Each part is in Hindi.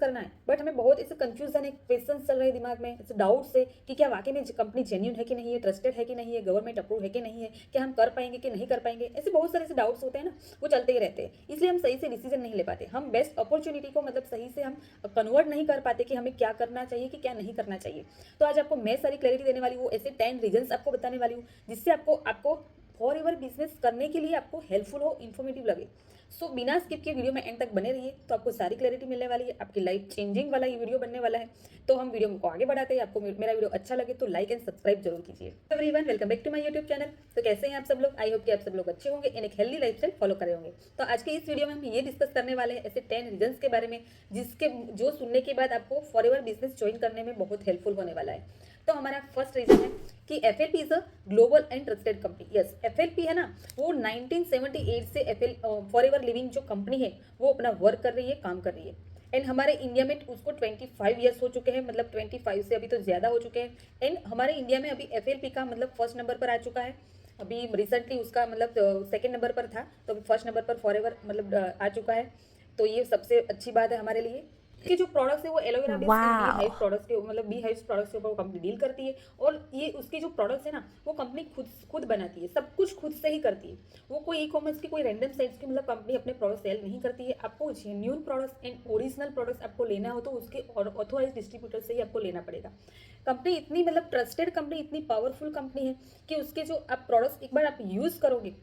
करना है, बट हमें बहुत ऐसे कंफ्यूजन है, क्वेश्चन चल रहे हैं दिमाग में, ऐसे डाउट्स है कि क्या वाकई में कंपनी जेन्यून है कि नहीं है, ट्रस्टेड है कि नहीं है, गवर्नमेंट अप्रूव है कि नहीं है, क्या हम कर पाएंगे कि नहीं कर पाएंगे, ऐसे बहुत सारे ऐसे डाउट्स होते हैं ना, वो चलते ही रहते हैं। इसलिए हम सही से डिसीजन नहीं ले पाते, हम बेस्ट अपॉर्चुनिटी को मतलब सही से हम कन्वर्ट नहीं कर पाते कि हमें क्या करना चाहिए कि क्या नहीं करना चाहिए। तो आज आपको मैं सारी क्लैरिटी देने वाली हूँ, ऐसे 10 रीजंस आपको बताने वाली हूँ जिससे आपको आपको फॉर एवर बिजनेस करने के लिए आपको हेल्पफुल हो, इन्फॉर्मेटिव लगे। सो बिना स्किप के वीडियो में एंड तक बने रहिए, तो आपको सारी क्लैरिटी मिलने वाली है, आपकी लाइफ चेंजिंग वाला ये वीडियो बनने वाला है। तो हम वीडियो को आगे बढ़ाते हैं, आपको मेरा वीडियो अच्छा लगे तो लाइक एंड सब्सक्राइब जरूर कीजिए। Everyone, welcome back to my YouTube channel. तो कैसे हैं आप सब लोग? आई होप कि आप सब लोग अच्छे होंगे एंड एक हेल्दी लाइफस्टाइल फॉलो करे होंगे। तो आज के इस वीडियो में हम ये डिस्कस करने वाले हैं ऐसे 10 रीजंस के बारे में जिसके जो सुनने के बाद आपको फॉर एवर बिजनेस ज्वाइन करने में बहुत हेल्पफुल होने वाला है। तो हमारा फर्स्ट रीजन है कि FLP is a global and trusted company. Yes, FLP है ना, वो 1978 से एफएल फॉर एवर लिविंग जो कंपनी है वो अपना वर्क कर रही है, काम कर रही है। एंड हमारे इंडिया में उसको 25 ईयर्स हो चुके हैं, मतलब 25 से अभी तो ज़्यादा हो चुके हैं। एंड हमारे इंडिया में अभी एफएलपी का मतलब फर्स्ट नंबर पर आ चुका है। अभी रिसेंटली उसका मतलब सेकेंड नंबर पर था, तो अभी फर्स्ट नंबर पर फॉर एवर मतलब आ चुका है। तो ये सबसे अच्छी बात है हमारे लिए कि जो प्रोडक्ट्स है वो aloe vera based and bee hive Wow. Products के मतलब बी हाइव प्रोडक्ट्स के ऊपर वो कंपनी डील करती है। और ये उसकी जो प्रोडक्ट्स है ना वो कंपनी खुद बनाती है, सब कुछ खुद से ही करती है। वो कोई ई कॉमर्स की कोई रैंडम साइट्स की मतलब कंपनी अपने प्रोडक्ट सेल नहीं करती है। आपको genuine products and original products आपको लेना हो तो उसके ऑथोराइज डिस्ट्रीब्यूटर से ही आपको लेना पड़ेगा। कंपनी इतनी मतलब ट्रस्टेड कंपनी, इतनी पावरफुल कंपनी है कि उसके जो आप प्रोडक्ट्स एक बार आप यूज़ करोगे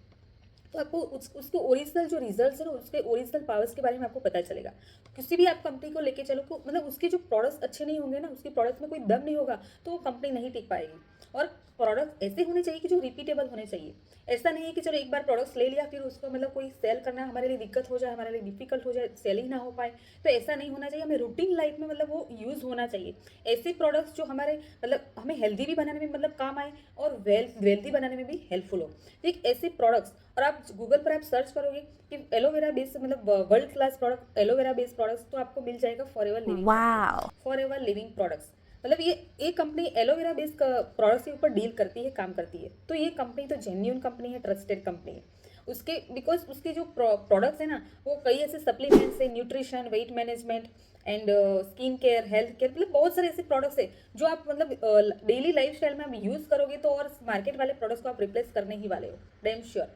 तो आपको उसके ओरिजिनल जो रिजल्ट्स है ना, उसके ओरिजिनल पावर्स के बारे में आपको पता चलेगा। किसी भी आप कंपनी को लेके चलो तो मतलब उसके जो प्रोडक्ट्स अच्छे नहीं होंगे ना, उसके प्रोडक्ट्स में कोई दम नहीं होगा तो वो कंपनी नहीं टिक पाएगी। और प्रोडक्ट्स ऐसे होने चाहिए कि जो रिपीटेबल होने चाहिए। ऐसा नहीं है कि चलो एक बार प्रोडक्ट्स ले लिया फिर उसको मतलब कोई सेल करना हमारे लिए दिक्कत हो जाए, हमारे लिए डिफिकल्ट हो जाए, सेल ही ना हो पाए। तो ऐसा नहीं होना चाहिए, हमें रूटीन लाइफ में मतलब वो यूज़ होना चाहिए। ऐसे प्रोडक्ट्स जो हमारे मतलब हमें हेल्दी भी बनाने में मतलब काम आए और वेल्दी बनाने में भी हेल्पफुल हो। ठीक ऐसे प्रोडक्ट्स, और आप गूगल पर आप सर्च करोगे कि एलोवेरा बेस्ड मतलब world class product aloe vera based products, तो आपको मिल जाएगा for ever living company. Wow. For ever living products मतलब ये कंपनी एलोवेरा बेस्ड प्रोडक्ट्स के ऊपर डील करती है, काम करती है। तो ये कंपनी तो जेन्यून कंपनी है, ट्रस्टेड कंपनी है। उसके बिकॉज उसके जो प्रोडक्ट्स है ना वो कई ऐसे सप्लीमेंट्स है, nutrition, weight management and skin care, health care, मतलब बहुत सारे ऐसे प्रोडक्ट्स है जो आप मतलब डेली लाइफ स्टाइल में आप यूज़ करोगे तो और मार्केट वाले प्रोडक्ट्स को आप रिप्लेस करने ही वाले हो, डैम श्योर।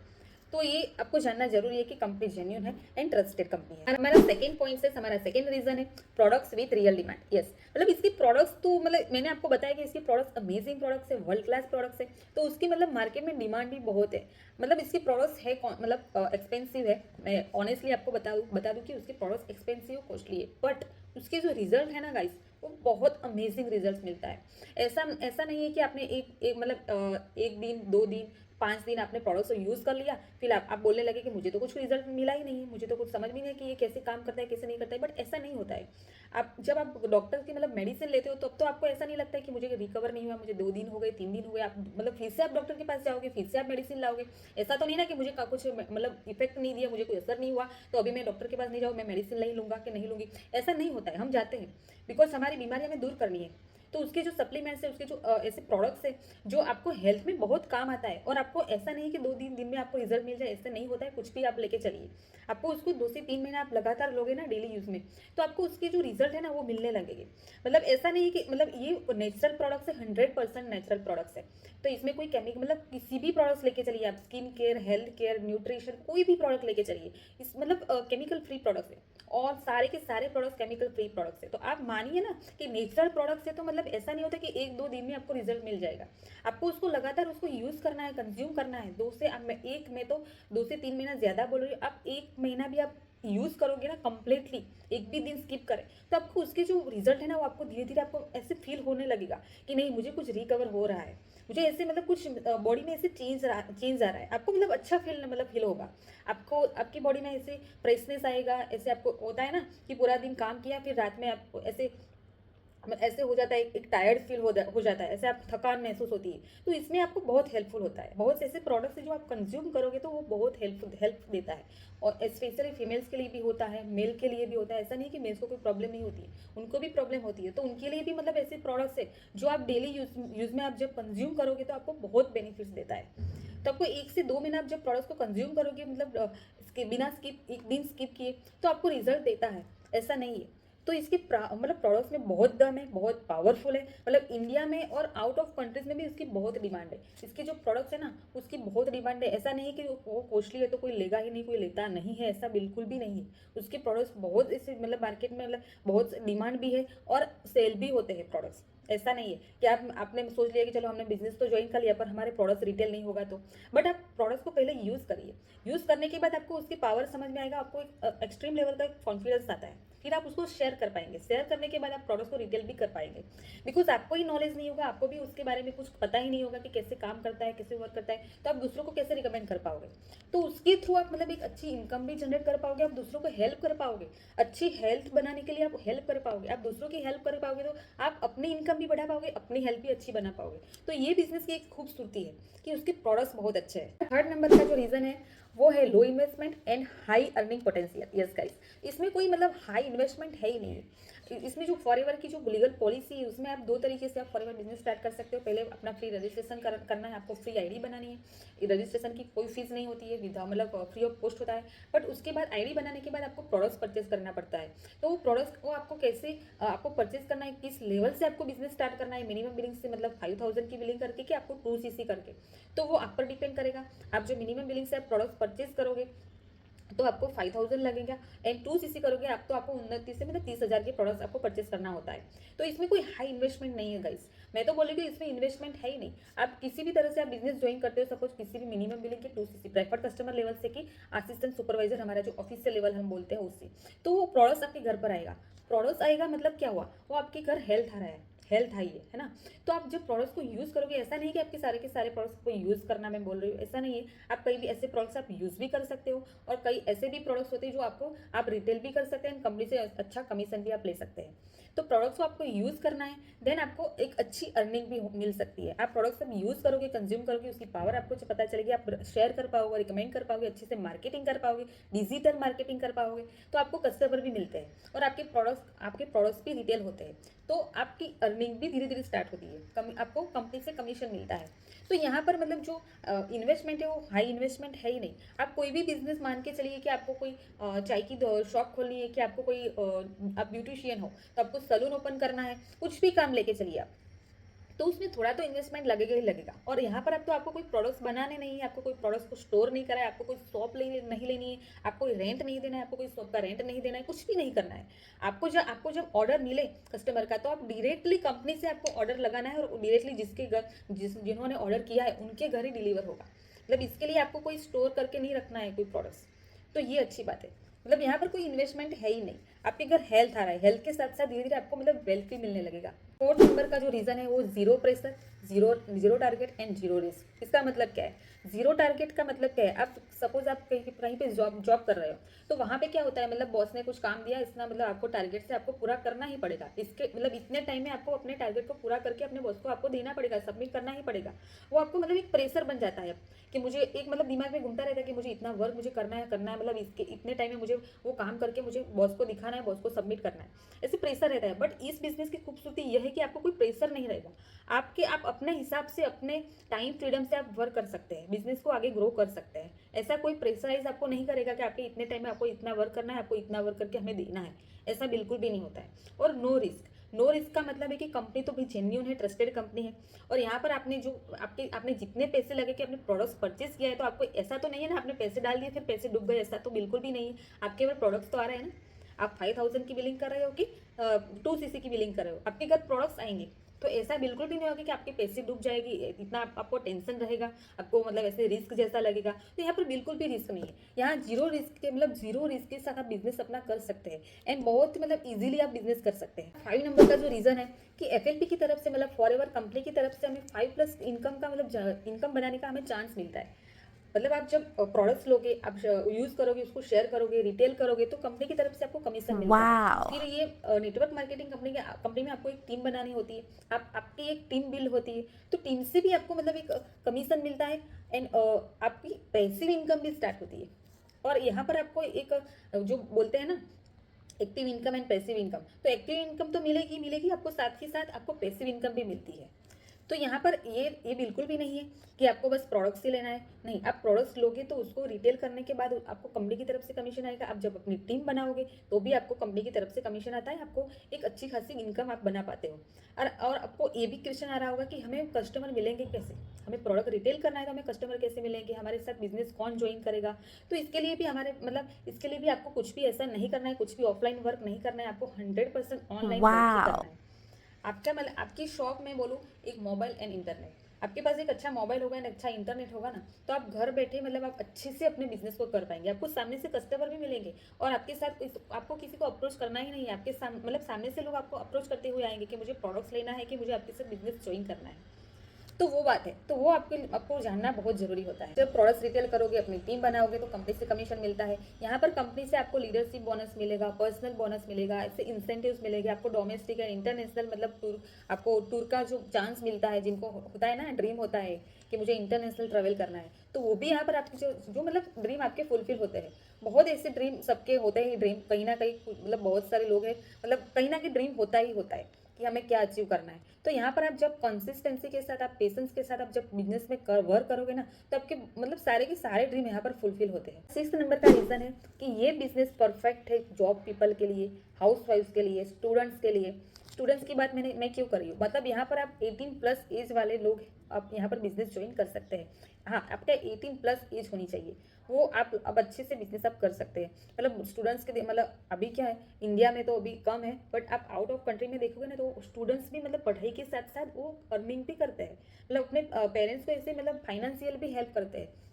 तो ये आपको जानना जरूरी है कि कंपनी जेन्यून है एंड ट्रस्टेड कंपनी है। हमारा सेकंड पॉइंट है, हमारा सेकंड रीजन है products with real demand. Yes, मतलब इसकी प्रोडक्ट्स तो मतलब मैंने आपको बताया कि इसकी प्रोडक्ट्स अमेजिंग प्रोडक्ट्स है, वर्ल्ड क्लास प्रोडक्ट्स है। तो उसकी मतलब मार्केट में डिमांड भी बहुत है। मतलब इसकी प्रोडक्ट्स है मतलब एक्सपेंसिव है, मैं ऑनेस्टली आपको बता दूँ कि उसके प्रोडक्ट्स एक्सपेंसिव कॉस्टली है, बट उसके जो रिजल्ट है ना गाइस वो बहुत अमेजिंग रिजल्ट मिलता है। ऐसा ऐसा नहीं है कि आपने एक मतलब एक दिन, 2 दिन, 5 दिन आपने प्रोडक्ट्स को यूज़ कर लिया, फिर आप बोलने लगे कि मुझे तो कुछ रिजल्ट मिला ही नहीं है, मुझे तो कुछ समझ में नहीं है कि ये कैसे काम करता है कैसे नहीं करता है। बट ऐसा नहीं होता है। आप जब आप डॉक्टर की मतलब मेडिसिन लेते हो तो अब तो आपको ऐसा नहीं लगता है कि मुझे रिकवर नहीं हुआ, मुझे 2 दिन हो गए, 3 दिन हो गए, आप मतलब फिर से आप डॉक्टर के पास जाओगे, फिर से आप मेडिसिन लाओगे। ऐसा तो नहीं ना कि मुझे कुछ मतलब इफेक्ट नहीं दिया, मुझे कोई असर नहीं हुआ तो अभी मैं डॉक्टर के पास नहीं जाऊँ, मैं मेडिसिन नहीं लूँगा कि नहीं लूँगी। ऐसा नहीं होता है, हम जाते हैं बिकॉज हमारी बीमारी हमें दूर करनी है। तो उसके जो सप्लीमेंट्स है, उसके जो ऐसे प्रोडक्ट्स है जो आपको हेल्थ में बहुत काम आता है। और आपको ऐसा नहीं कि 2-3 दिन में आपको रिजल्ट मिल जाए, ऐसा नहीं होता है। कुछ भी आप लेके चलिए, आपको उसको 2 से 3 महीना आप लगातार लोगे ना डेली यूज़ में, तो आपको उसके जो रिजल्ट है ना वो मिलने लगेंगे। मतलब ऐसा नहीं है कि मतलब ये नेचुरल प्रोडक्ट्स है, 100% नेचुरल प्रोडक्ट्स है। तो इसमें कोई केमिकल मतलब किसी भी प्रोडक्ट्स लेके चलिए आप, skin care, health care, nutrition, कोई भी प्रोडक्ट लेके चलिए, इस मतलब केमिकल फ्री प्रोडक्ट्स है। और सारे के सारे प्रोडक्ट्स केमिकल फ्री प्रोडक्ट्स है। तो आप मानिए ना कि नेचुरल प्रोडक्ट्स है, तो मतलब ऐसा नहीं होता कि 1-2 दिन में आपको रिजल्ट मिल जाएगा। आपको उसको लगातार उसको यूज़ करना है, कंज्यूम करना है। एक में तो 2 से 3 महीना ज़्यादा बोल रही हूँ, आप 1 महीना भी आप यूज़ करोगे ना कंप्लीटली, एक भी दिन स्किप करें, तो आपको उसके जो रिजल्ट है ना वो आपको धीरे धीरे आपको ऐसे फील होने लगेगा कि नहीं मुझे कुछ रिकवर हो रहा है, मुझे ऐसे मतलब कुछ बॉडी में ऐसे चेंज आ रहा है। आपको मतलब अच्छा फील होगा। आपको आपकी बॉडी में ऐसे फ्रेशनेस आएगा। ऐसे आपको होता है ना कि पूरा दिन काम किया फिर रात में आपको ऐसे ऐसे हो जाता है, एक टायर्ड फील हो जाता है, ऐसे आप थकान महसूस होती है। तो इसमें आपको बहुत हेल्पफुल होता है। बहुत ऐसे प्रोडक्ट्स जो आप कंज्यूम करोगे तो वो बहुत हेल्प देता है। और स्पेशली फीमेल्स के लिए भी होता है, मेल के लिए भी होता है। ऐसा नहीं कि मेल्स को कोई प्रॉब्लम नहीं होती है, उनको भी प्रॉब्लम होती है। तो उनके लिए भी मतलब ऐसे प्रोडक्ट्स है जो आप डेली यूज़ में आप जब कंज्यूम करोगे तो आपको बहुत बेनिफिट्स देता है। तो आपको 1 से 2 महीना आप जब प्रोडक्ट्स को कंज्यूम करोगे मतलब बिना स्किप एक दिन स्किप किए तो आपको रिजल्ट देता है, ऐसा नहीं है। तो इसके मतलब प्रोडक्ट्स में बहुत दम है, बहुत पावरफुल है, मतलब इंडिया में और आउट ऑफ कंट्रीज में भी इसकी बहुत डिमांड है। इसके जो प्रोडक्ट्स है ना उसकी बहुत डिमांड है। ऐसा नहीं है कि वो कॉस्टली है तो कोई लेगा ही नहीं, कोई लेता नहीं है, ऐसा बिल्कुल भी नहीं है। उसके प्रोडक्ट्स बहुत इस मतलब मार्केट में मतलब बहुत डिमांड भी है और सेल भी होते हैं प्रोडक्ट्स। ऐसा नहीं है कि आपने सोच लिया कि चलो हमने बिजनेस तो ज्वाइन कर लिया पर हमारे प्रोडक्ट्स रिटेल नहीं होगा तो। बट आप प्रोडक्ट्स को पहले यूज़ करिए, यूज़ करने के बाद आपको उसकी पावर समझ में आएगा, आपको एक एक्सट्रीम लेवल का कॉन्फिडेंस आता है, फिर आप उसको शेयर कर पाएंगे। शेयर करने के बाद आप प्रोडक्ट्स को रिटेल भी कर पाएंगे, बिकॉज आपको ही नॉलेज नहीं होगा, आपको भी उसके बारे में कुछ पता ही नहीं होगा कि कैसे काम करता है, कैसे वर्क करता है, तो आप दूसरों को कैसे रिकमेंड कर पाओगे। तो उसके थ्रू आप मतलब एक अच्छी इनकम भी जनरेट कर पाओगे, आप दूसरों को हेल्प कर पाओगे, अच्छी हेल्थ बनाने के लिए आप हेल्प कर पाओगे, आप दूसरों की हेल्प कर पाओगे तो आप अपनी इनकम भी बढ़ा पाओगे, अपनी हेल्थ भी अच्छी बना पाओगे। तो ये बिजनेस की एक खूबसूरती है कि उसके प्रोडक्ट्स बहुत अच्छे हैं। थर्ड नंबर का जो रीजन है वो है low investment and high earning potential. Yes guys, इसमें कोई मतलब हाई इन्वेस्टमेंट है ही नहीं। इसमें जो फॉरएवर की जो लीगल पॉलिसी है उसमें आप दो तरीके से आप फॉरएवर बिजनेस स्टार्ट कर सकते हो। पहले अपना फ्री रजिस्ट्रेशन करना है, आपको फ्री आईडी बनानी है। रजिस्ट्रेशन की कोई फीस नहीं होती है, विदा मतलब फ्री ऑफ कॉस्ट होता है। बट उसके बाद आईडी बनाने के बाद आपको प्रोडक्ट्स परचेज करना पड़ता है। तो वो प्रोडक्ट्स को आपको कैसे आपको परचेज करना है, किस लेवल से आपको बिजनेस स्टार्ट करना है, मिनिमम बिलिंग से मतलब 5000 की बिलिंग करके कि आपको 2cc करके, तो वो आप पर डिपेंड करेगा। आप जो मिनिमम बिलिंग से आप प्रोडक्ट्स परचेज करोगे तो आपको 5000 लगेगा, एंड 2cc करोगे आप तो आपको 29 से मतलब 30,000 के प्रोडक्ट्स आपको परचेस करना होता है। तो इसमें कोई हाई इन्वेस्टमेंट नहीं है गाइस, मैं तो बोलूँगी इसमें इन्वेस्टमेंट है ही नहीं। आप किसी भी तरह से आप बिजनेस ज्वाइन करते हो, सपोज किसी भी मिनिमम बिलिंग के 2cc प्रेफर्ड कस्टमर लेवल से कि असिस्टेंट सुपरवाइजर हमारा जो ऑफिशियल लेवल हम बोलते हैं उससे, तो वो प्रोडक्ट्स आपके घर पर आएगा। प्रोडक्ट्स आएगा मतलब क्या हुआ, वो आपके घर हेल्थ आ रहा है, हेल्थ आई है ना। तो आप जब प्रोडक्ट्स को यूज़ करोगे, ऐसा नहीं कि आपके सारे के सारे प्रोडक्ट्स को यूज़ करना मैं बोल रही हूँ, ऐसा नहीं है। आप कई भी ऐसे प्रोडक्ट्स आप यूज़ भी कर सकते हो और कई ऐसे भी प्रोडक्ट्स होते हैं जो आपको आप रिटेल भी कर सकते हैं, कंपनी से अच्छा कमीशन भी आप ले सकते हैं। तो प्रोडक्ट्स को आपको यूज़ करना है, देन आपको एक अच्छी अर्निंग भी मिल सकती है। आप प्रोडक्ट्स जब यूज़ करोगे, कंज्यूम करोगे, उसकी पावर आपको जब पता चलेगी, आप शेयर कर पाओगे, रिकमेंड कर पाओगे, अच्छे से मार्केटिंग कर पाओगे, डिजिटल मार्केटिंग कर पाओगे, तो आपको कस्टमर भी मिलते हैं और आपके प्रोडक्ट्स भी रिटेल होते हैं। तो आपकी अर्निंग भी धीरे धीरे स्टार्ट होती है, आपको कंपनी से कमीशन मिलता है। तो यहाँ पर मतलब जो इन्वेस्टमेंट है वो हाई इन्वेस्टमेंट है ही नहीं। आप कोई भी बिजनेस मान के चलिए कि आपको कोई चाय की शॉप खोलनी है, कि आपको कोई आप ब्यूटिशियन हो तो आपको सलून ओपन करना है, कुछ भी काम लेके चलिए आप, तो उसमें थोड़ा तो इन्वेस्टमेंट लगेगा ही लगेगा। और यहाँ पर अब तो आपको कोई प्रोडक्ट्स बनाने नहीं है, आपको कोई प्रोडक्ट्स को स्टोर नहीं करा है, आपको कोई शॉप नहीं लेनी है, आपको कोई रेंट नहीं देना है, आपको कोई शॉप का रेंट नहीं देना है, कुछ भी नहीं करना है। आपको जब ऑर्डर मिले कस्टमर का तो आप डायरेक्टली कंपनी से आपको ऑर्डर लगाना है और डायरेक्टली जिन्होंने ऑर्डर किया है उनके घर ही डिलीवर होगा। मतलब इसके लिए आपको कोई स्टोर करके नहीं रखना है कोई प्रोडक्ट्स। तो ये अच्छी बात है, मतलब यहाँ पर कोई इन्वेस्टमेंट है ही नहीं। आपके घर हेल्थ आ रहा है, हेल्थ के साथ साथ धीरे धीरे आपको मतलब वेल्थ भी मिलने लगेगा। फोर्थ नंबर का जो रीजन है वो zero pressure, zero zero target and zero risk. इसका मतलब क्या है, जीरो टारगेट का मतलब क्या है, आप सपोज आप कहीं पे जॉब कर रहे हो तो वहाँ पे क्या होता है, मतलब बॉस ने कुछ काम दिया, इतना मतलब आपको टारगेट से आपको पूरा करना ही पड़ेगा, इसके मतलब इतने टाइम में आपको अपने टारगेट को पूरा करके अपने बॉस को आपको देना पड़ेगा, सबमिट करना ही पड़ेगा। वो आपको मतलब एक प्रेशर बन जाता है कि मुझे एक मतलब दिमाग में घूमता रहता है कि मुझे इतना वर्क मुझे करना है, मतलब इसके इतने टाइम में मुझे वो काम करके मुझे बॉस को दिखाना है, बॉस को सबमिट करना है, ऐसे प्रेशर रहता है। बट इस बिजनेस की खूबसूरती यह है कि आपको कोई प्रेशर नहीं रहेगा। आप अपने हिसाब से अपने टाइम फ्रीडम से आप वर्क कर सकते हैं, बिजनेस को आगे ग्रो कर सकते हैं। ऐसा कोई प्रेशराइज आपको नहीं करेगा कि आपके इतने टाइम में आपको इतना वर्क करना है, आपको इतना वर्क करके हमें देना है, ऐसा बिल्कुल भी नहीं होता है। और नो रिस्क, नो रिस्क का मतलब है कि कंपनी तो भी जेन्यून है, ट्रस्टेड कंपनी है। और यहाँ पर आपने जितने पैसे लगे कि आपने प्रोडक्ट्स परचेस किया है, तो आपको ऐसा तो नहीं है ना आपने पैसे डाल दिए फिर पैसे डूब गए, ऐसा तो बिल्कुल भी नहीं है। आपके केवल प्रोडक्ट्स तो आ रहे हैं ना, आप 5000 की बिलिंग कर रहे हो कि 2cc की बिलिंग कर रहे हो, आपके घर प्रोडक्ट्स आएंगे। तो ऐसा बिल्कुल भी नहीं होगा कि आपके पैसे डूब जाएगी, इतना आपको टेंशन रहेगा, आपको मतलब ऐसे रिस्क जैसा लगेगा। तो यहाँ पर बिल्कुल भी रिस्क नहीं है, यहाँ जीरो रिस्क के मतलब जीरो रिस्क के साथ आप बिजनेस अपना कर सकते हैं एंड बहुत मतलब इजीली आप बिजनेस कर सकते हैं। 5 नंबर का जो रीजन है कि एफएलपी की तरफ से मतलब फॉरएवर कंपनी की तरफ से हमें 5+ इनकम का मतलब इनकम बनाने का हमें चांस मिलता है। मतलब आप जब प्रोडक्ट्स लोगे, आप यूज़ करोगे, उसको शेयर करोगे, रिटेल करोगे, तो कंपनी की तरफ से आपको कमीशन मिलता है। फिर ये नेटवर्क मार्केटिंग कंपनी में आपको एक टीम बनानी होती है, आपकी एक टीम बिल्ड होती है, तो टीम से भी आपको मतलब एक कमीशन मिलता है एंड आपकी पैसिव इनकम भी स्टार्ट होती है। और यहाँ पर आपको एक जो बोलते हैं ना active income and passive income, तो एक्टिव इनकम तो मिलेगी मिलेगी आपको, साथ ही साथ आपको पैसिव इनकम भी मिलती है। तो यहाँ पर ये बिल्कुल भी नहीं है कि आपको बस प्रोडक्ट्स ही लेना है, नहीं, आप प्रोडक्ट्स लोगे तो उसको रिटेल करने के बाद आपको कंपनी की तरफ से कमीशन आएगा। आप जब अपनी टीम बनाओगे तो भी आपको कंपनी की तरफ से कमीशन आता है, आपको एक अच्छी खासी इनकम आप बना पाते हो। और आपको ये भी क्वेश्चन आ रहा होगा कि हमें कस्टमर मिलेंगे कैसे, हमें प्रोडक्ट रिटेल करना है तो हमें कस्टमर कैसे मिलेंगे, हमारे साथ बिजनेस कौन ज्वाइन करेगा। तो इसके लिए भी हमारे मतलब इसके लिए भी आपको कुछ भी ऐसा नहीं करना है, कुछ भी ऑफलाइन वर्क नहीं करना है, आपको 100% ऑनलाइन वर्क ही करना Wow. है। आपका मतलब आपकी शॉप में बोलूँ एक मोबाइल एंड इंटरनेट, आपके पास एक अच्छा मोबाइल होगा एंड अच्छा इंटरनेट होगा ना, तो आप घर बैठे मतलब आप अच्छे से अपने बिजनेस को कर पाएंगे। आपको सामने से कस्टमर भी मिलेंगे और आपके साथ आपको किसी को अप्रोच करना ही नहीं है, आपके मतलब सामने से लोग आपको अप्रोच करते हुए आएंगे कि मुझे प्रोडक्ट्स लेना है, कि मुझे आपके साथ बिजनेस ज्वाइन करना है। तो वो बात है, तो वो आपको जानना बहुत ज़रूरी होता है। जब प्रोडक्ट्स रिटेल करोगे, अपनी टीम बनाओगे, तो कंपनी से कमीशन मिलता है। यहाँ पर कंपनी से आपको लीडरशिप बोनस मिलेगा, पर्सनल बोनस मिलेगा, ऐसे इंसेंटिव्स मिलेंगे आपको, डोमेस्टिक एंड इंटरनेशनल मतलब टूर, आपको टूर का जो चांस मिलता है, जिनको होता है ना ड्रीम होता है कि मुझे इंटरनेशनल ट्रैवल करना है, तो वो भी यहाँ पर आपके जो मतलब ड्रीम आपके फुलफिल होते हैं। बहुत ऐसे ड्रीम सबके होते हैं, ड्रीम कहीं ना कहीं मतलब बहुत सारे लोग हैं, मतलब कहीं ना कहीं ड्रीम होता ही होता है कि हमें क्या अचीव करना है। तो यहाँ पर आप जब कंसिस्टेंसी के साथ, आप पेशेंस के साथ आप जब बिजनेस में वर्क करोगे ना, तो आपके मतलब सारे के सारे ड्रीम यहाँ पर फुलफिल होते हैं। 6 नंबर का रीज़न है कि ये बिजनेस परफेक्ट है जॉब पीपल के लिए, हाउस वाइफ्स के लिए, स्टूडेंट्स के लिए। स्टूडेंट्स की बात मैं क्यों कर रही हूँ, मतलब यहाँ पर आप 18+ एज वाले लोग आप यहाँ पर बिजनेस ज्वाइन कर सकते हैं। हाँ, आपका 18+ एज होनी चाहिए, वो आप अब अच्छे से बिजनेस आप कर सकते हैं। मतलब स्टूडेंट्स के मतलब अभी क्या है, इंडिया में तो अभी कम है, बट आप आउट ऑफ कंट्री में देखोगे ना, तो स्टूडेंट्स भी मतलब पढ़ाई के साथ साथ वो अर्निंग भी करते हैं, मतलब अपने पेरेंट्स को ऐसे मतलब फाइनेंशियल भी हेल्प करते हैं।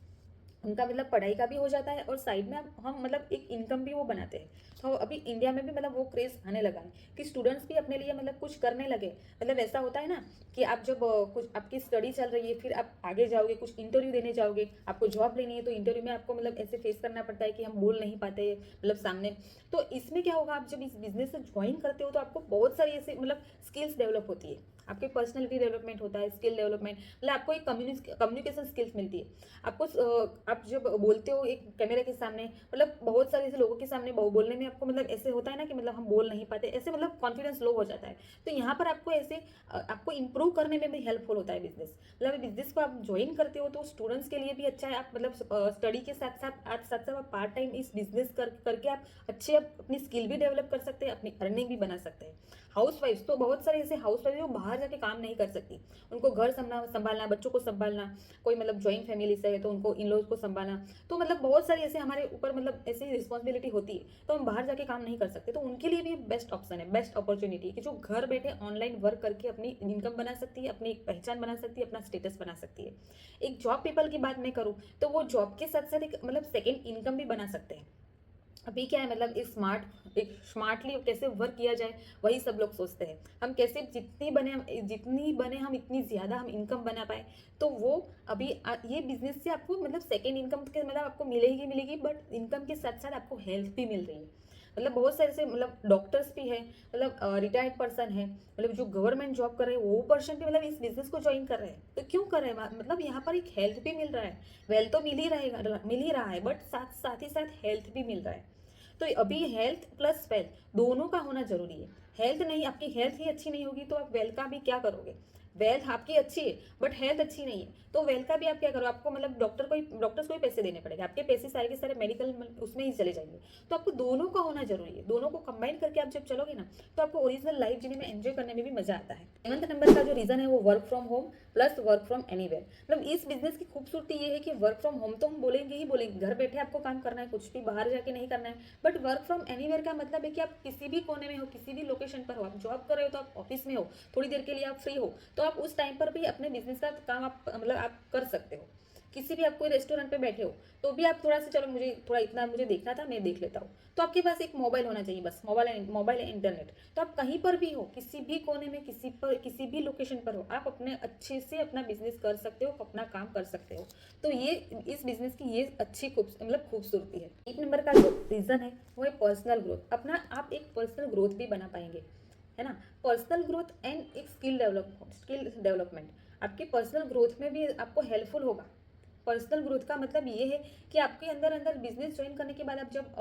उनका मतलब पढ़ाई का भी हो जाता है और साइड में हम मतलब एक इनकम भी वो बनाते हैं। तो अभी इंडिया में भी मतलब वो क्रेज़ आने लगा है कि स्टूडेंट्स भी अपने लिए मतलब कुछ करने लगे। मतलब ऐसा होता है ना कि आप जब कुछ आपकी स्टडी चल रही है, फिर आप आगे जाओगे, कुछ इंटरव्यू देने जाओगे, आपको जॉब लेनी है, तो इंटरव्यू में आपको मतलब ऐसे फेस करना पड़ता है कि हम बोल नहीं पाते मतलब सामने। तो इसमें क्या होगा, आप जब इस बिजनेस से ज्वाइन करते हो तो आपको बहुत सारी ऐसे मतलब स्किल्स डेवलप होती है, आपके पर्सनैलिटी डेवलपमेंट होता है, स्किल डेवलपमेंट, मतलब आपको एक कम्युनिकेशन स्किल्स मिलती है। आपको आप जब बोलते हो एक कैमरे के सामने, मतलब बहुत सारे ऐसे लोगों के सामने बोलने में आपको मतलब ऐसे होता है ना कि मतलब हम बोल नहीं पाते, ऐसे मतलब कॉन्फिडेंस लो हो जाता है। तो यहाँ पर आपको ऐसे आपको इंप्रूव करने में भी हेल्पफुल होता है बिजनेस। मतलब बिजनेस को आप ज्वाइन करते हो तो स्टूडेंट्स के लिए भी अच्छा है, आप मतलब स्टडी के साथ साथ आप पार्ट टाइम इस बिजनेस करके आप अच्छे अपनी स्किल भी डेवलप कर सकते हैं, अपनी अर्निंग भी बना सकते हैं। हाउस वाइफ्स तो बहुत सारे ऐसे हाउस वाइफ जो बाहर जाके काम नहीं कर सकती, उनको घर संभालना, बच्चों को संभालना, कोई मतलब ज्वाइंट फैमिली से है तो उनको इन लॉज को संभालना, तो मतलब बहुत सारी ऐसे हमारे ऊपर मतलब ऐसी रिस्पॉन्सिबिलिटी होती है, तो हम बाहर जाके काम नहीं कर सकते। तो उनके लिए भी बेस्ट ऑप्शन है, बेस्ट अपॉर्चुनिटी कि जो घर बैठे ऑनलाइन वर्क करके अपनी इनकम बना सकती है, अपनी एक पहचान बना सकती है, अपना स्टेटस बना सकती है। एक जॉब पीपल की बात मैं करूँ तो वो जॉब के साथ साथ एक मतलब सेकेंड इनकम भी बना सकते हैं। अभी क्या है, मतलब एक स्मार्टली कैसे वर्क किया जाए वही सब लोग सोचते हैं। हम कैसे जितनी बने हम इतनी ज़्यादा हम इनकम बना पाए, तो वो अभी ये बिजनेस से आपको मतलब सेकेंड इनकम के मतलब आपको मिलेगी मिलेगी, बट इनकम के साथ साथ आपको हेल्प भी मिल रही है। मतलब बहुत सारे से मतलब डॉक्टर्स भी है, मतलब रिटायर्ड पर्सन है, मतलब जो गवर्नमेंट जॉब कर रहे हैं वो पर्सन भी मतलब इस बिजनेस को ज्वाइन कर रहे हैं। तो क्यों कर रहे हैं, मतलब यहाँ पर एक हेल्थ भी मिल रहा है, वेल तो मिल ही रहा है, बट साथ साथ ही साथ हेल्थ भी मिल रहा है। तो अभी हेल्थ प्लस वेल्थ दोनों का होना जरूरी है। हेल्थ नहीं, आपकी हेल्थ ही अच्छी नहीं होगी तो आप वेल्थ का भी क्या करोगे। वेल्थ आपकी अच्छी है बट हेल्थ अच्छी नहीं है, तो वेल्थ का भी आप क्या करो, आपको मतलब डॉक्टर्स को ही पैसे देने पड़ेगे, आपके पैसे सारे के सारे मेडिकल उसमें ही चले जाएंगे। तो आपको दोनों का होना जरूरी है, दोनों को कंबाइन करके आप जब चलोगे ना, तो आपको ओरिजिनल लाइफ जीने में एंजॉय करने में भी मजा आता है। 7 नंबर का जो रीजन है वो work from home plus work from anywhere. मतलब इस बिजनेस की खूबसूरती ये है कि वर्क फ्रॉम होम तो हम बोलेंगे ही बोलेंगे, घर बैठे आपको काम करना है, कुछ भी बाहर जाके नहीं करना है। बट वर्क फ्रॉम एनीवेयर का मतलब है कि आप किसी भी कोने में हो, किसी भी लोकेशन पर हो, आप जॉब कर रहे हो तो आप ऑफिस में हो, थोड़ी देर के लिए आप फ्री हो, तो आप उस टाइम पर भी अपने बिजनेस का काम आप मतलब आप कर सकते हो। किसी भी आप कोई रेस्टोरेंट पे बैठे हो तो भी आप थोड़ा सा, चलो मुझे थोड़ा इतना मुझे देखना था, मैं देख लेता हूँ, तो आपके पास एक मोबाइल होना चाहिए, बस मोबाइल है इंटरनेट। तो आप कहीं पर भी हो, किसी भी कोने में, किसी भी लोकेशन पर हो, आप अपने अच्छे से अपना बिजनेस कर सकते हो, अपना काम कर सकते हो। तो ये इस बिजनेस की ये अच्छी मतलब खूबसूरती है। 1 नंबर का जो रीज़न है वो है पर्सनल ग्रोथ। अपना आप एक पर्सनल ग्रोथ भी बना पाएंगे, है ना। पर्सनल ग्रोथ एंड एक स्किल डेवलपमेंट आपकी पर्सनल ग्रोथ में भी आपको हेल्पफुल होगा। पर्सनल ग्रोथ का मतलब ये है कि आपके अंदर अंदर बिजनेस ज्वाइन करने के बाद आप जब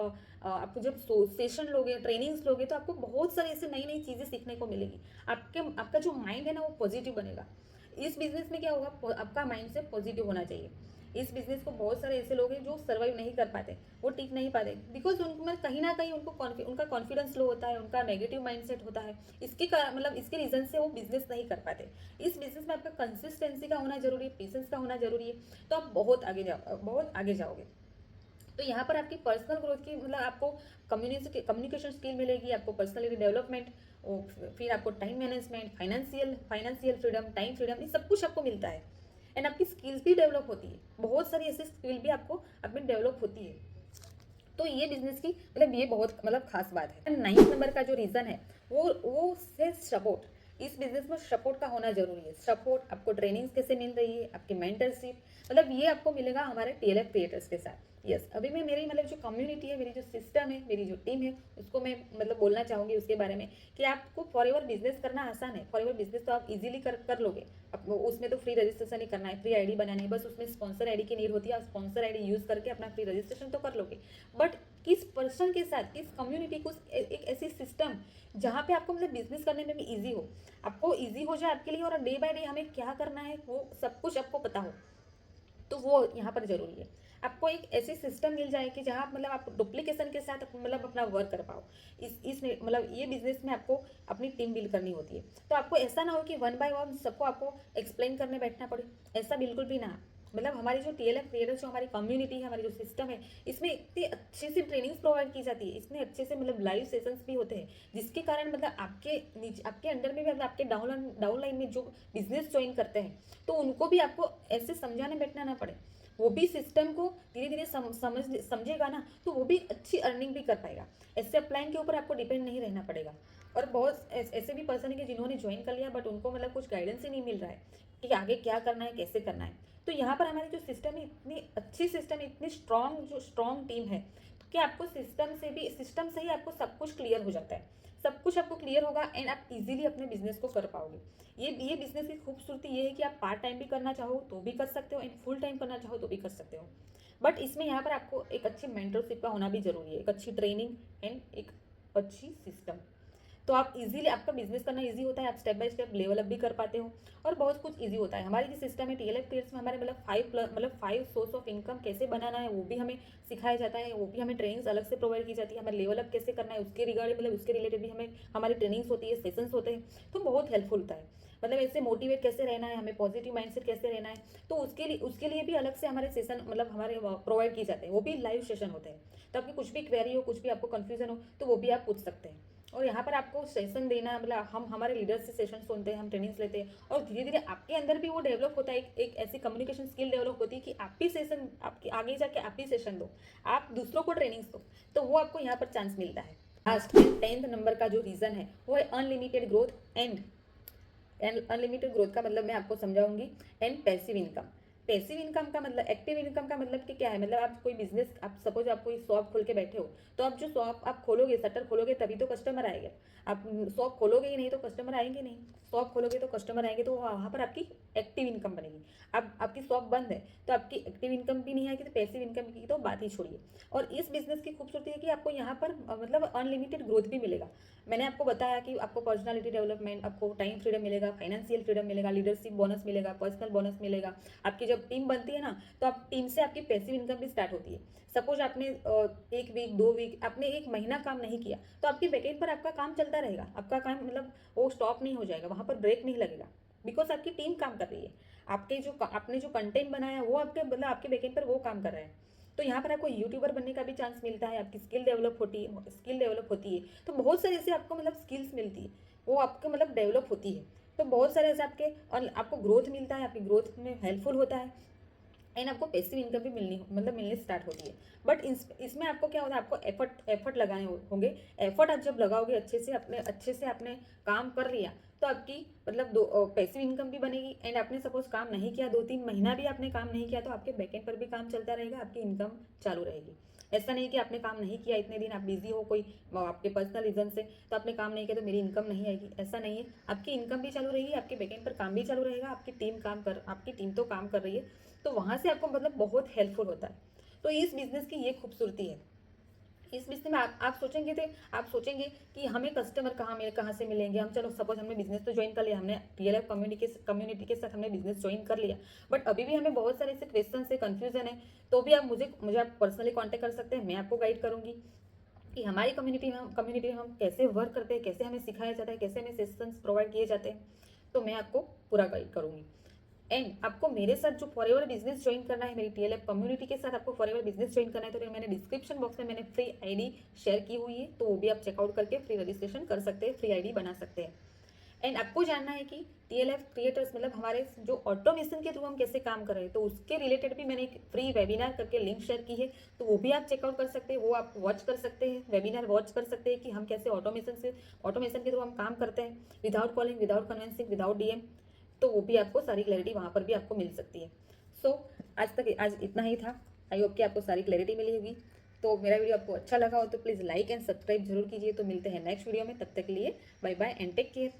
आप जब सेशन लोगे, ट्रेनिंग्स लोगे, तो आपको बहुत सारी ऐसे नई नई चीज़ें सीखने को मिलेगी। आपका जो माइंड है ना वो पॉजिटिव बनेगा। इस बिजनेस में क्या होगा, आपका माइंड से पॉजिटिव होना चाहिए। इस बिजनेस को बहुत सारे ऐसे लोग हैं जो सर्वाइव नहीं कर पाते, वो टिक नहीं पाते, बिकॉज उनको में कहीं ना कहीं उनका कॉन्फिडेंस लो होता है, उनका नेगेटिव माइंडसेट होता है। मतलब इसके रीजन से वो बिजनेस नहीं कर पाते। इस बिजनेस में आपका कंसिस्टेंसी का होना जरूरी है, पेशेंस का होना जरूरी है, तो आप बहुत आगे जाओगे। तो यहाँ पर आपकी पर्सनल ग्रोथ की मतलब आपको कम्युनिकेशन स्किल मिलेगी, आपको पर्सनलिटी डेवलपमेंट, फिर आपको time management, financial freedom, time freedom, ये सब कुछ आपको मिलता है। एंड आपकी स्किल्स भी डेवलप होती है, बहुत सारी ऐसी स्किल भी आपको अपनी डेवलप होती है। तो ये बिजनेस की मतलब ये बहुत मतलब खास बात है। 9 नंबर का जो रीजन है वो है सपोर्ट। इस बिजनेस में सपोर्ट का होना जरूरी है। सपोर्ट आपको ट्रेनिंग कैसे मिल रही है, आपकी मेंटरशिप, मतलब ये आपको मिलेगा हमारे टीएलएफ क्रिएटर्स के साथ। यस, अभी मैं मेरी मतलब जो कम्युनिटी है, मेरी जो सिस्टम है, मेरी जो टीम है, उसको मैं मतलब बोलना चाहूँगी उसके बारे में कि आपको फॉर एवर बिजनेस करना आसान है। फॉर एवर बिजनेस तो आप इजीली कर लोगे। उसमें तो फ्री रजिस्ट्रेशन ही करना है, फ्री आईडी बनानी है, बस उसमें स्पॉन्सर आईडी की नीड होती है। आप स्पॉन्सर आईडी यूज़ करके अपना फ्री रजिस्ट्रेशन तो कर लोगे, बट किस पर्सन के साथ, किस कम्युनिटी को, एक ऐसी सिस्टम जहाँ पे आपको मतलब बिजनेस करने में भी इजी हो, आपको इजी हो जाए आपके लिए, और डे बाय डे हमें क्या करना है वो सब कुछ आपको पता हो, तो वो यहाँ पर जरूरी है। आपको एक ऐसी सिस्टम मिल जाए कि जहाँ मतलब आप डुप्लीकेशन के साथ मतलब अपना वर्क कर पाओ। इस मतलब ये बिजनेस में आपको अपनी टीम बिल्ड करनी होती है। तो आपको ऐसा ना हो कि वन बाय वन सबको आपको एक्सप्लेन करने बैठना पड़े, ऐसा बिल्कुल भी ना। मतलब हमारी जो टीएलएफ क्रिएटर्स, जो हमारी कम्युनिटी है, हमारी जो सिस्टम है, इसमें इतनी अच्छी सी ट्रेनिंग्स प्रोवाइड की जाती है, इतने अच्छे से मतलब लाइव सेशंस भी होते हैं, जिसके कारण मतलब आपके नीचे, आपके अंडर में भी, मतलब आपके डाउन लाइन में जो बिजनेस ज्वाइन करते हैं, तो उनको भी आपको ऐसे समझाने बैठना ना पड़े। वो भी सिस्टम को धीरे धीरे समझेगा ना, तो वो भी अच्छी अर्निंग भी कर पाएगा। ऐसे अपलाइन के ऊपर आपको डिपेंड नहीं रहना पड़ेगा। और बहुत ऐसे भी पर्सन है कि जिन्होंने ज्वाइन कर लिया, बट उनको मतलब कुछ गाइडेंस ही नहीं मिल रहा है कि आगे क्या करना है, कैसे करना है। तो यहाँ पर हमारी जो सिस्टम है, इतनी अच्छी सिस्टम है, इतनी स्ट्रॉन्ग टीम है कि आपको सिस्टम से ही आपको सब कुछ क्लियर हो जाता है, सब कुछ आपको क्लियर होगा, एंड आप इजीली अपने बिजनेस को कर पाओगे। ये बिजनेस की खूबसूरती ये है कि आप पार्ट टाइम भी करना चाहो तो भी कर सकते हो, एंड फुल टाइम करना चाहो तो भी कर सकते हो। बट इसमें यहाँ पर आपको एक अच्छी मेंटरशिप का होना भी जरूरी है, एक अच्छी ट्रेनिंग एंड एक अच्छी सिस्टम। तो आप इजीली, आपका बिजनेस करना इजी होता है, आप step by step level up भी कर पाते हो, और बहुत कुछ इजी होता है। हमारी जो सिस्टम है टीएलएफ क्रिएट्स में, हमारे मतलब 5 सोर्स ऑफ इनकम कैसे बनाना है वो भी हमें सिखाया जाता है, वो भी हमें ट्रेनिंग्स अलग से प्रोवाइड की जाती है। हमें लेवल अप कैसे करना है उसके रिगार्डिंग, मतलब उसके रिलेटेड भी हमें हमारी ट्रेनिंग्स होती है, सेशंस होते हैं, तो बहुत हेल्पफुल होता है। मतलब ऐसे मोटिवेट कैसे रहना है, हमें पॉजिटिव माइंडसेट कैसे रहना है, तो उसके लिए भी अलग से हमारे सेशन मतलब हमारे प्रोवाइड किए जाते हैं, वो भी लाइव सेशन होते हैं। तो आपकी कुछ भी क्वेरी हो, कुछ भी आपको कन्फ्यूजन हो, तो वो भी आप पूछ सकते हैं। और यहाँ पर आपको सेशन देना, मतलब हम हमारे लीडर्स से सेशन सुनते हैं, हम ट्रेनिंग्स लेते हैं, और धीरे धीरे आपके अंदर भी वो डेवलप होता है, एक ऐसी कम्युनिकेशन स्किल डेवलप होती है कि आप भी सेशन, आपके आगे जाके आप भी सेशन दो, आप दूसरों को ट्रेनिंग्स दो, तो वो आपको यहाँ पर चांस मिलता है। लास्ट 10th नंबर का जो रीजन है वो है unlimited growth and unlimited growth का मतलब मैं आपको समझाऊंगी, and passive income. Passive income का मतलब, एक्टिव इनकम का मतलब कि क्या है, मतलब आप कोई बिजनेस, आप सपोज आप कोई शॉप खोल के बैठे हो, तो आप जो शॉप आप खोलोगे, शटर खोलोगे, तभी तो कस्टमर आएगा। आप शॉप खोलोगे ही नहीं तो कस्टमर आएंगे नहीं। शॉप खोलोगे तो कस्टमर आएंगे, तो वहाँ पर आपकी एक्टिव इनकम बनेगी। अब आपकी शॉप बंद है तो आपकी एक्टिव इनकम भी नहीं आएगी, तो पैसिव इनकम की तो बात ही छोड़िए। और इस बिजनेस की खूबसूरती है कि आपको यहाँ पर मतलब अनलिमिटेड ग्रोथ भी मिलेगा। मैंने आपको बताया कि आपको पर्सनालिटी डेवलपमेंट, आपको टाइम फ्रीडम मिलेगा, फाइनेंशियल फ्रीडम मिलेगा, लीडरशिप बोनस मिलेगा, पर्सनल बोनस मिलेगा। आपकी जब टीम बनती है ना, तो आप टीम से आपकी पैसिव इनकम भी स्टार्ट होती है। सपोज आपने 1 वीक 2 वीक, आपने 1 महीना काम नहीं किया, तो आपकी बैकएंड पर आपका काम चलता रहेगा, आपका काम मतलब वो स्टॉप नहीं हो जाएगा, वहाँ पर ब्रेक नहीं लगेगा, बिकॉज आपकी टीम काम कर रही है। आपने जो कंटेंट बनाया वो आपके मतलब आपके बैकएंड पर वो काम कर रहा है। तो यहाँ पर आपको यूट्यूबर बनने का भी चांस मिलता है, आपकी स्किल डेवलप होती है। तो बहुत सारे ऐसे आपको मतलब स्किल्स मिलती है, वो आपको मतलब डेवलप होती है। तो बहुत सारे ऐसे आपको ग्रोथ मिलता है, आपकी ग्रोथ में हेल्पफुल होता है, एंड आपको पैसिव इनकम भी मिलने स्टार्ट होती है। बट इसमें आपको क्या होता है, आपको एफर्ट लगाने होंगे। एफर्ट आप जब लगाओगे, अच्छे से आपने काम कर लिया, तो आपकी मतलब पैसिव इनकम भी बनेगी। एंड आपने सपोज काम नहीं किया, 2-3 महीना भी आपने काम नहीं किया, तो आपके बैकएंड पर भी काम चलता रहेगा, आपकी इनकम चालू रहेगी। ऐसा नहीं कि आपने काम नहीं किया, इतने दिन आप बिजी हो कोई आपके पर्सनल रीजन से, तो आपने काम नहीं किया तो मेरी इनकम नहीं आएगी, ऐसा नहीं है। आपकी इनकम भी चालू रहेगी, आपके बैकएंड पर काम भी चालू रहेगा, आपकी टीम तो काम कर रही है, तो वहाँ से आपको मतलब बहुत हेल्पफुल होता है। तो इस बिजनेस की ये खूबसूरती है। इस बीच में आप सोचेंगे कि हमें कस्टमर कहाँ से मिलेंगे। हम चलो सपोज हमने बिजनेस तो ज्वाइन कर लिया, हमने TLF कम्युनिटी के साथ हमने बिजनेस ज्वाइन कर लिया, बट अभी भी हमें बहुत सारे ऐसे क्वेश्चन है, कन्फ्यूजन है, तो भी आप मुझे आप पर्सनली कॉन्टेक्ट कर सकते हैं। मैं आपको गाइड करूंगी कि हमारी कम्युनिटी में हम कैसे वर्क करते हैं, कैसे हमें सिखाया जाता है, कैसे हमें सेशंस प्रोवाइड किए जाते हैं, तो मैं आपको पूरा गाइड करूंगी। एंड आपको मेरे साथ जो फॉरएवर बिजनेस ज्वाइन करना है, मेरी TLF कम्युनिटी के साथ आपको फॉरएवर बिजनेस ज्वाइन करना है, तो मैंने डिस्क्रिप्शन बॉक्स में मैंने फ्री आईडी शेयर की हुई है, तो वो भी आप चेकआउट करके फ्री रजिस्ट्रेशन कर सकते हैं, फ्री आईडी बना सकते हैं। एंड आपको जानना है कि TLF क्रिएटर्स मतलब हमारे जो ऑटोमेशन के थ्रू हम कैसे काम कर रहे हैं, तो उसके रिलेटेड भी मैंने एक फ्री वेबिनार करके लिंक शेयर की है, तो वो भी आप चेकआउट कर सकते हैं, वो आप वॉच कर सकते हैं, वेबिनार वॉच कर सकते हैं कि हम कैसे ऑटोमेशन के थ्रू हम काम करते हैं, without calling, without convincing, without DM। तो वो भी आपको सारी क्लैरिटी वहाँ पर भी आपको मिल सकती है। सो आज इतना ही था। आई होप कि आपको सारी क्लैरिटी मिली होगी। तो मेरा वीडियो आपको अच्छा लगा हो तो प्लीज़ लाइक एंड सब्सक्राइब जरूर कीजिए। तो मिलते हैं नेक्स्ट वीडियो में, तब तक के लिए bye bye and take care.